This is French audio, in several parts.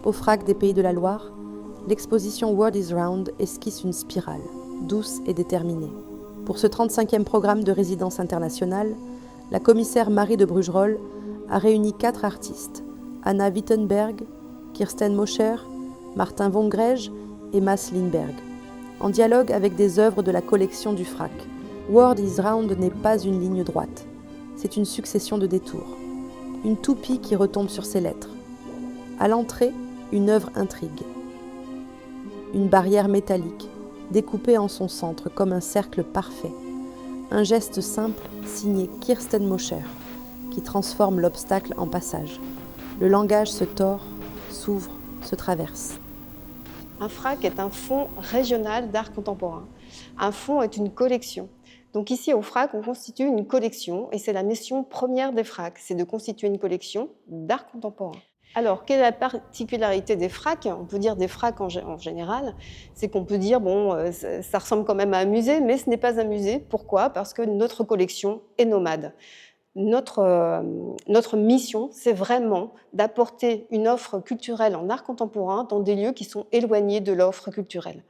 Au FRAC des Pays de la Loire, l'exposition World is Round esquisse une spirale, douce et déterminée. Pour ce 35e programme de résidence internationale, la commissaire Marie de Brugerolles a réuni 4 artistes, Anna Wittenberg, Kirsten Mosher, Martin Vongrej et Mads Lindberg, en dialogue avec des œuvres de la collection du FRAC. World is Round n'est pas une ligne droite, c'est une succession de détours. Une toupie qui retombe sur ses lettres. À l'entrée, une œuvre intrigue. Une barrière métallique, découpée en son centre comme un cercle parfait. Un geste simple signé Kirsten Mosher, qui transforme l'obstacle en passage. Le langage se tord, s'ouvre, se traverse. Un FRAC est un fonds régional d'art contemporain. Un fonds est une collection. Donc ici, au FRAC, on constitue une collection et c'est la mission première des FRAC, c'est de constituer une collection d'art contemporain. Alors, quelle est la particularité des FRAC? On peut dire des FRAC en général, c'est qu'on peut dire, ça ressemble quand même à un musée, mais ce n'est pas un musée. Pourquoi? Parce que notre collection est nomade. Notre mission, c'est vraiment d'apporter une offre culturelle en art contemporain dans des lieux qui sont éloignés de l'offre culturelle.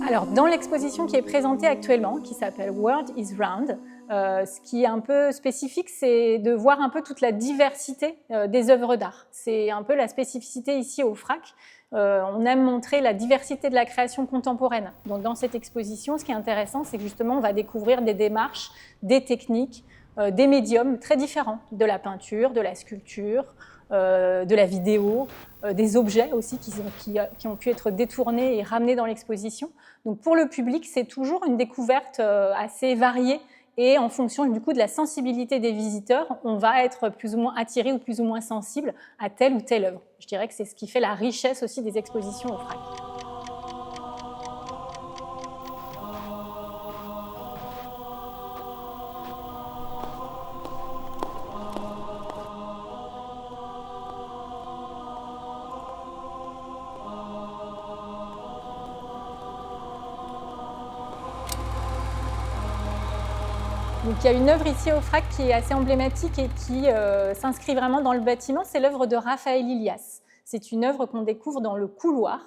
Alors, dans l'exposition qui est présentée actuellement, qui s'appelle World is Round, ce qui est un peu spécifique, c'est de voir un peu toute la diversité des œuvres d'art. C'est un peu la spécificité ici au FRAC. On aime montrer la diversité de la création contemporaine. Donc, dans cette exposition, ce qui est intéressant, c'est que justement, on va découvrir des démarches, des techniques, des médiums très différents, de la peinture, de la sculpture, de la vidéo, des objets aussi qui ont pu être détournés et ramenés dans l'exposition. Donc pour le public, c'est toujours une découverte assez variée et en fonction du coup de la sensibilité des visiteurs, on va être plus ou moins attiré ou plus ou moins sensible à telle ou telle œuvre. Je dirais que c'est ce qui fait la richesse aussi des expositions au FRAC. Donc, il y a une œuvre ici au FRAC qui est assez emblématique et qui s'inscrit vraiment dans le bâtiment, c'est l'œuvre de Raphaël Ilias. C'est une œuvre qu'on découvre dans le couloir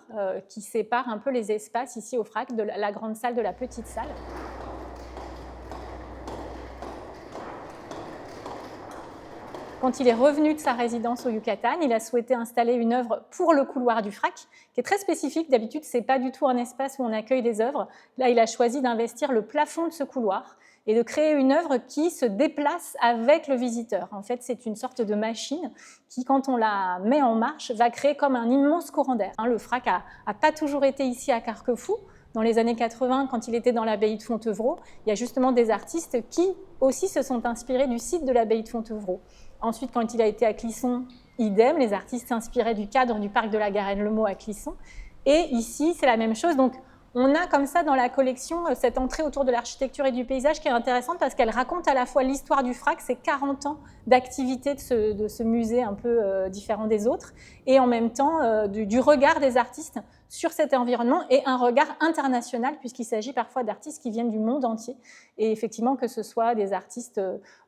qui sépare un peu les espaces ici au FRAC, de la grande salle de la petite salle. Quand il est revenu de sa résidence au Yucatan, il a souhaité installer une œuvre pour le couloir du FRAC, qui est très spécifique. D'habitude, ce n'est pas du tout un espace où on accueille des œuvres. Là, il a choisi d'investir le plafond de ce couloir et de créer une œuvre qui se déplace avec le visiteur. En fait, c'est une sorte de machine qui, quand on la met en marche, va créer comme un immense courant d'air. Le FRAC n'a pas toujours été ici à Carquefou. Dans les années 80, quand il était dans l'abbaye de Fontevraud, il y a justement des artistes qui aussi se sont inspirés du site de l'abbaye de Fontevraud. Ensuite, quand il a été à Clisson, idem, les artistes s'inspiraient du cadre du parc de la Garenne-le-Maux à Clisson. Et ici, c'est la même chose. Donc, on a comme ça dans la collection cette entrée autour de l'architecture et du paysage qui est intéressante parce qu'elle raconte à la fois l'histoire du FRAC, c'est 40 ans d'activité de ce musée un peu différent des autres, et en même temps du regard des artistes sur cet environnement et un regard international puisqu'il s'agit parfois d'artistes qui viennent du monde entier. Et effectivement, que ce soit des artistes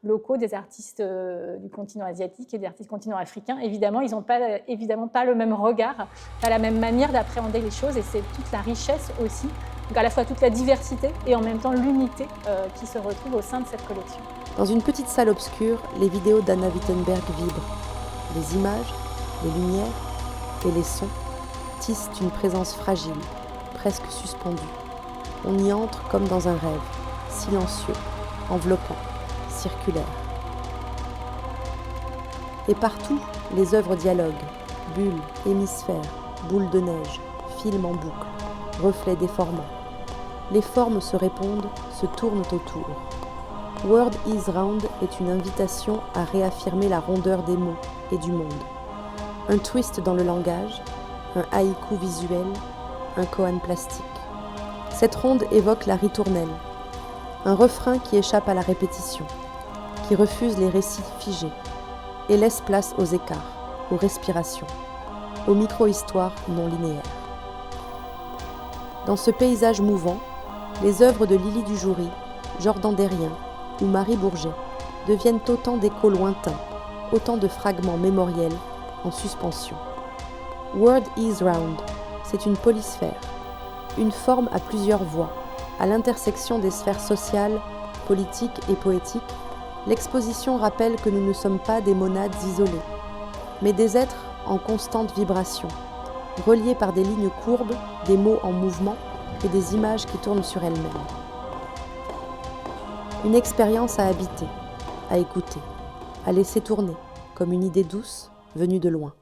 locaux, des artistes du continent asiatique et des artistes du continent africain, évidemment, ils n'ont évidemment pas le même regard, pas la même manière d'appréhender les choses et c'est toute la richesse aussi, donc à la fois toute la diversité et en même temps l'unité qui se retrouve au sein de cette collection. Dans une petite salle obscure, les vidéos d'Anna Wittenberg vibrent. Les images, les lumières et les sons tissent une présence fragile, presque suspendue. On y entre comme dans un rêve, silencieux, enveloppant, circulaire. Et partout, les œuvres dialoguent, bulles, hémisphères, boules de neige, films en boucle, reflets déformants. Les formes se répondent, se tournent autour. World is Round est une invitation à réaffirmer la rondeur des mots et du monde. Un twist dans le langage, un haïku visuel, un koan plastique. Cette ronde évoque la ritournelle, un refrain qui échappe à la répétition, qui refuse les récits figés et laisse place aux écarts, aux respirations, aux micro-histoires non linéaires. Dans ce paysage mouvant, les œuvres de Lily Dujoury, Jordan Derrien ou Marie Bourget deviennent autant d'échos lointains, autant de fragments mémoriels en suspension. World is Round, c'est une polysphère, une forme à plusieurs voies, à l'intersection des sphères sociales, politiques et poétiques. L'exposition rappelle que nous ne sommes pas des monades isolées, mais des êtres en constante vibration, reliés par des lignes courbes, des mots en mouvement et des images qui tournent sur elles-mêmes. Une expérience à habiter, à écouter, à laisser tourner, comme une idée douce venue de loin.